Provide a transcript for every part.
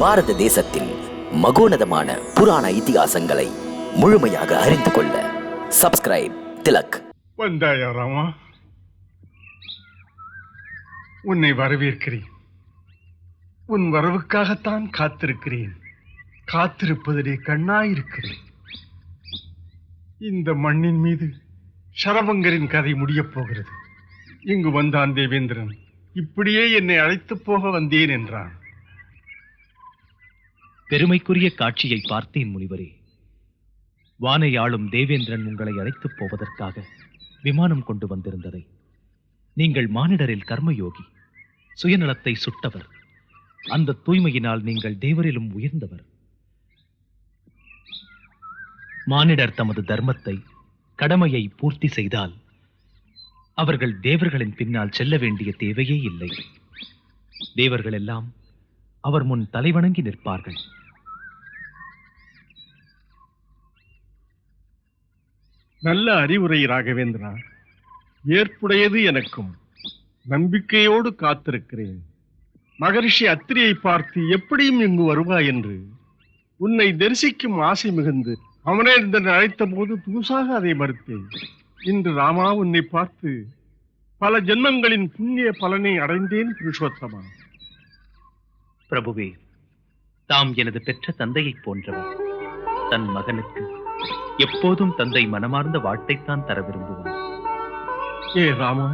பாரத தேசத்தின் மகோனதமான புராண இதிகாசங்களை முழுமையாக அறிந்து கொள்ள சப்ஸ்கிரைப் திலக். வந்தாயா ராமா? உன்னை வரவேற்கிறேன். உன் வரவுக்காகத்தான் காத்திருக்கிறேன். காத்திருப்பதிலே கண்ணாயிருக்கிறேன். இந்த மண்ணின் மீது சரபங்கரின் கதை முடியப் போகிறது. இங்கு வந்தான் தேவேந்திரன். இப்படியே என்னை அழைத்து போக வந்தேன் என்றான். பெருமைக்குரிய காட்சியை பார்த்தேன் முனிவரே. வானை ஆளும் தேவேந்திரன் உங்களை அழைத்துப் போவதற்காக விமானம் கொண்டு வந்திருந்ததை நீங்கள் மானிடரில் கர்மயோகி, சுயநலத்தை சுட்டவர். அந்த தூய்மையினால் நீங்கள் தேவரிலும் உயர்ந்தவர். மானிடர் தமது தர்மத்தை, கடமையை பூர்த்தி செய்தால் அவர்கள் தேவர்களின் பின்னால் செல்ல வேண்டிய தேவையே இல்லை. தேவர்கள் எல்லாம் அவர் முன் தலைவணங்கி நிற்பார்கள். நல்ல அறிவுரை ராகவேந்திரா. ஏற்புடையது. எனக்கும் நம்பிக்கையோடு காத்திருக்கிறேன். மகரிஷி அத்திரியை பார்த்து எப்படியும் இங்கு வருவாய் என்று உன்னை தரிசிக்கும் ஆசை மிகுந்து அமரேந்திரன் அழைத்த போது புதுசாக அதை மறுத்தேன். இன்று ராமா உன்னை பார்த்து பல ஜென்மங்களின் புண்ணிய பலனை அடைந்தேன் புருஷோத்தமா. பிரபுவே, தாம் எனது பெற்ற தந்தையைப் போன்றவர். தன் மகனுக்கு எப்போதும் தந்தை மனமார்ந்த வாழ்த்தைத்தான் தர விரும்புவார். ஏ ராமா,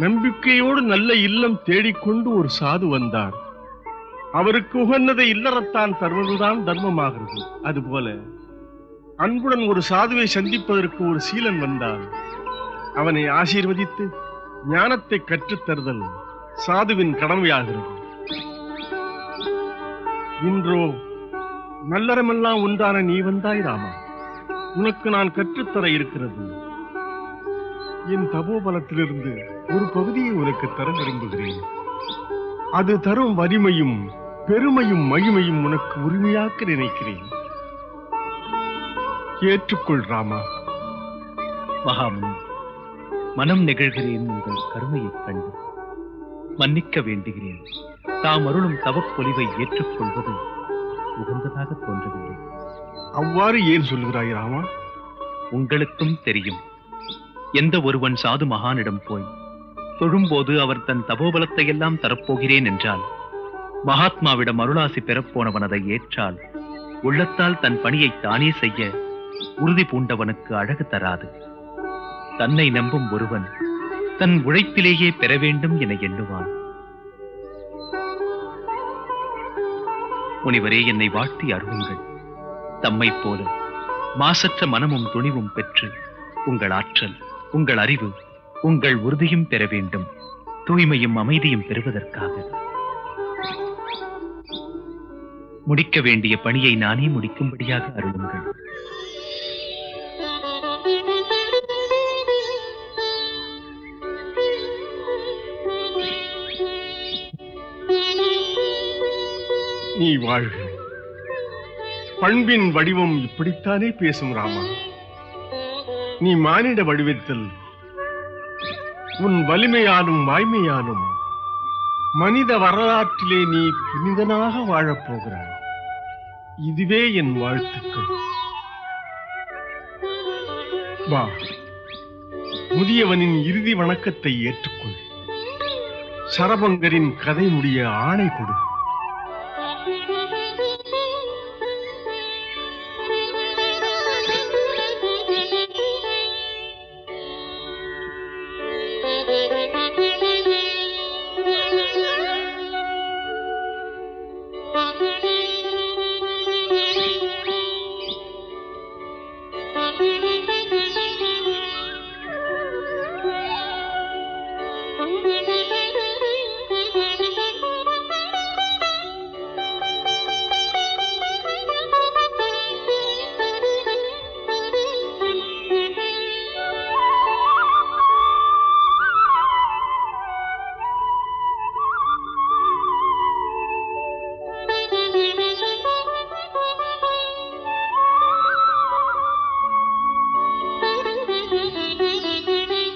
நம்பிக்கையோடு நல்ல இல்லம் தேடிக்கொண்டு ஒரு சாது வந்தார். அவருக்கு உகந்ததை இல்லறத்தான் தருவதுதான் தர்மமாகிறது. அதுபோல அன்புடன் ஒரு சாதுவை சந்திப்பதற்கு ஒரு சீலன் வந்தான். அவனை ஆசீர்வதித்து ஞானத்தை கற்றுத்தருதல் சாதுவின் கடமையாகிறது. இன்றோ நல்லறமெல்லாம் உண்டான நீ வந்தாய் ராமா. உனக்கு நான் கற்றுத்தர இருக்கிறது. என் தபோபலத்திலிருந்து ஒரு பகுதியை உனக்கு தர விரும்புகிறேன். அது தரும் வலிமையும் பெருமையும் மகிமையும் உனக்கு உரிமையாக்க நினைக்கிறேன். ஏற்றுக்கொள் ராமா. மகாமுனி, மனம் நெகிழ்கிறேன். உங்கள் கருணையைக் கண்டு மன்னிக்க வேண்டுகிறேன். தாம் அருளும் தவப்பொலிவை ஏற்றுக்கொள்வது உகந்ததாக தோன்றவில்லை. அவ்வாறு ஏன் சொல்கிறாய் ராமா? உங்களுக்கும் தெரியும், எந்த ஒருவன் சாது மகானிடம் போய் தொழும்போது அவர் தன் தபோபலத்தை எல்லாம் தரப்போகிறேன் என்றால், மகாத்மாவிடம் அருளாசி பெறப்போனவன் அதை ஏற்றால் உள்ளத்தால் தன் பணியை தானே செய்ய உறுதி பூண்டவனுக்கு அழகு தராது. தன்னை நம்பும் ஒருவன் தன் உழைப்பிலேயே பெற வேண்டும் என எண்ணுவான். முனிவரே, என்னை வாழ்த்தி அருளுங்கள். தம்மைப் போல மாசற்ற மனமும் துணிவும் பெற்று உங்கள் ஆற்றல், உங்கள் அறிவு, உங்கள் உறுதியும் பெற வேண்டும். தூய்மையும் அமைதியும் பெறுவதற்காக முடிக்க வேண்டிய பணியை நானே முடிக்கும்படியாக அருளுங்கள். நீ வாழ்க. பண்பின் வடிவம் இப்படித்தானே பேசும் ராமா. நீ மானிட வடிவத்தில் உன் வலிமையாலும் வாய்மையாலும் மனித வரலாற்றிலே நீ புனிதனாக வாழப்போகிறாய். இதுவே என் வாழ்த்துக்கள். வா, முதியவனின் இறுதி வணக்கத்தை ஏற்றுக்கொள். சரபங்கரின் கதை முடிய ஆணை கொடு.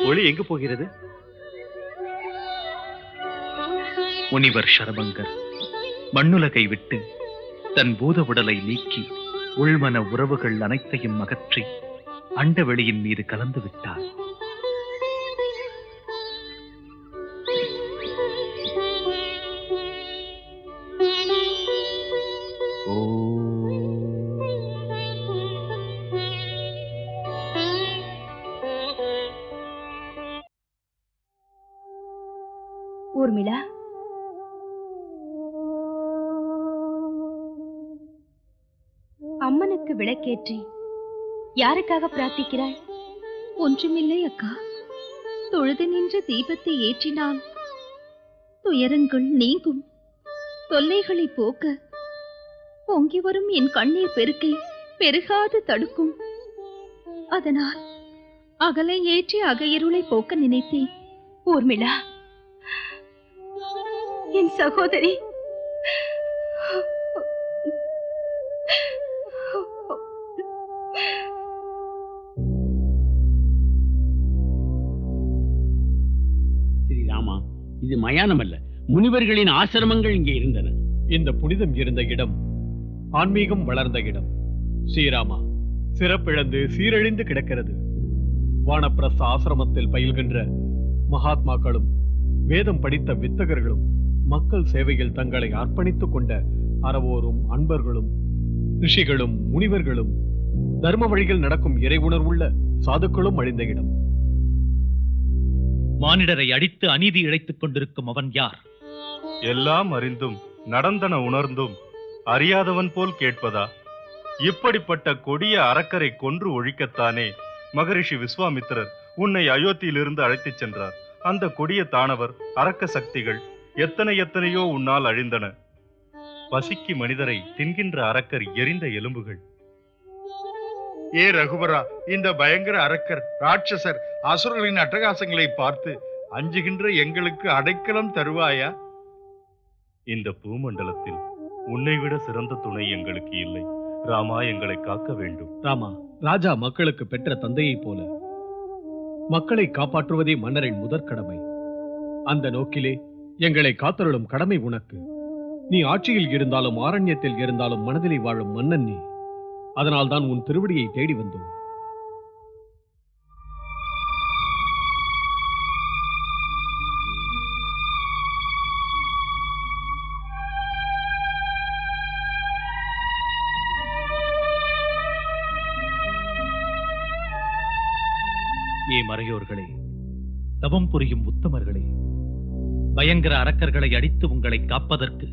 ஒளி எங்கு போகிறது? முனிவர் சரபங்கர் மண்ணுலகை விட்டு தன் பூத உடலை நீக்கி உள்மன உறவுகள் அனைத்தையும் அகற்றி அண்டவெளியின் மீது கலந்து விட்டார். ஊர்மிளா, அம்மனுக்கு விளக்கேற்றி யாருக்காக பிரார்த்திக்கிறாய்? ஒன்றுமில்லை அக்கா. தொழுது நின்ற தீபத்தை ஏற்றினால் துயரங்கள் நீங்கும், தொல்லைகளை போக்க பொங்கி வரும் என் கண்ணீர் பெருக்கை பெருகாது தடுக்கும். அதனால் அகலை ஏற்றி அகையிருளை போக்க நினைத்தேன். ஊர்மிளா, என் சகோதரி, ஸ்ரீராமா, இது மயானம் அல்ல, முனிவர்களின் ஆசிரமங்கள் இங்கே இருந்தன. இந்த புனிதம் இருந்த இடம் ஆன்மீகம் வளர்ந்த இடம். ஸ்ரீராமா, சிறப்பிழந்து சீரழிந்து கிடக்கிறது. வானப்பிரஸ்த ஆசிரமத்தில் பயில்கின்ற மகாத்மாக்களும் வேதம் படித்த வித்தகர்களும் மக்கள் சேவையில் தங்களை அர்ப்பணித்துக் கொண்ட அறவோரும் அன்பர்களும் ரிஷிகளும் முனிவர்களும் தர்ம வழிகள் நடக்கும் இறை உணர்வுள்ள சாதுக்களும் அழிந்த இடம். மானிடரை அடித்து அநீதி இழைத்துக் கொண்டிருக்கும் அவன் யார்? எல்லாம் அறிந்தும் நடந்தன உணர்ந்தும் அறியாதவன் போல் கேட்பதா? இப்படிப்பட்ட கொடிய அரக்கரை கொன்று ஒழிக்கத்தானே மகரிஷி விஸ்வாமித்திரர் உன்னை அயோத்தியிலிருந்து அழைத்துச் சென்றார். அந்த கொடிய தானவர் அரக்க சக்திகள் எத்தனையோ உன்னால் அழிந்தன. பசிக்கு மனிதரை தின்கின்ற அரக்கர் எரிந்த எலும்புகள். ஏ ரகுவரா, இந்த பயங்கர அரக்கர் ராட்சசர் அசுரர்களின் அட்டகாசங்களை பார்த்து அஞ்சுகின்ற எங்களுக்கு அடைக்கலம் தருவாயா? இந்த பூமண்டலத்தில் உன்னை விட சிறந்த துணை எங்களுக்கு இல்லை. ராமா, எங்களை காக்க வேண்டும். ராமா, ராஜா மக்களுக்கு பெற்ற தந்தையைப் போல மக்களை காப்பாற்றுவதே மன்னரின் முதற்கடமை. அந்த நோக்கிலே எங்களை காத்தருளும் கடமை உனக்கு. நீ ஆட்சியில் இருந்தாலும் ஆரண்யத்தில் இருந்தாலும் மனதிலே வாழும் மன்னன் நீ. அதனால்தான் உன் திருவடியை தேடி வந்தோம். ஏ மறையோர்களே, தவம் புரியும் உத்தமர்களே, பயங்கர அரக்கர்களை அடித்து உங்களை காப்பதற்கு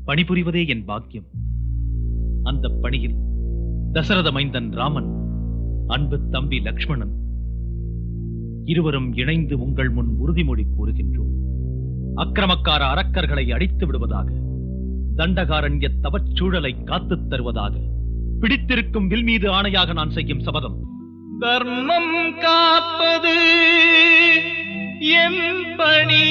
பணிபுரிவதே என் பாக்கியம். அந்த பணியில் தசரத மைந்தன் ராமன், அன்பு தம்பி லக்ஷ்மணன் இருவரும் இணைந்து உங்கள் முன் உறுதிமொழி கூறுகின்றோம். அக்கிரமக்கார அரக்கர்களை அடித்து விடுவதாக, தண்டகாரண்ய தவச்சூழலை காத்துத் தருவதாக பிடித்திருக்கும் வில் மீது ஆணையாக நான் செய்யும் சபதம். தர்மம் காப்பது எம் பணி.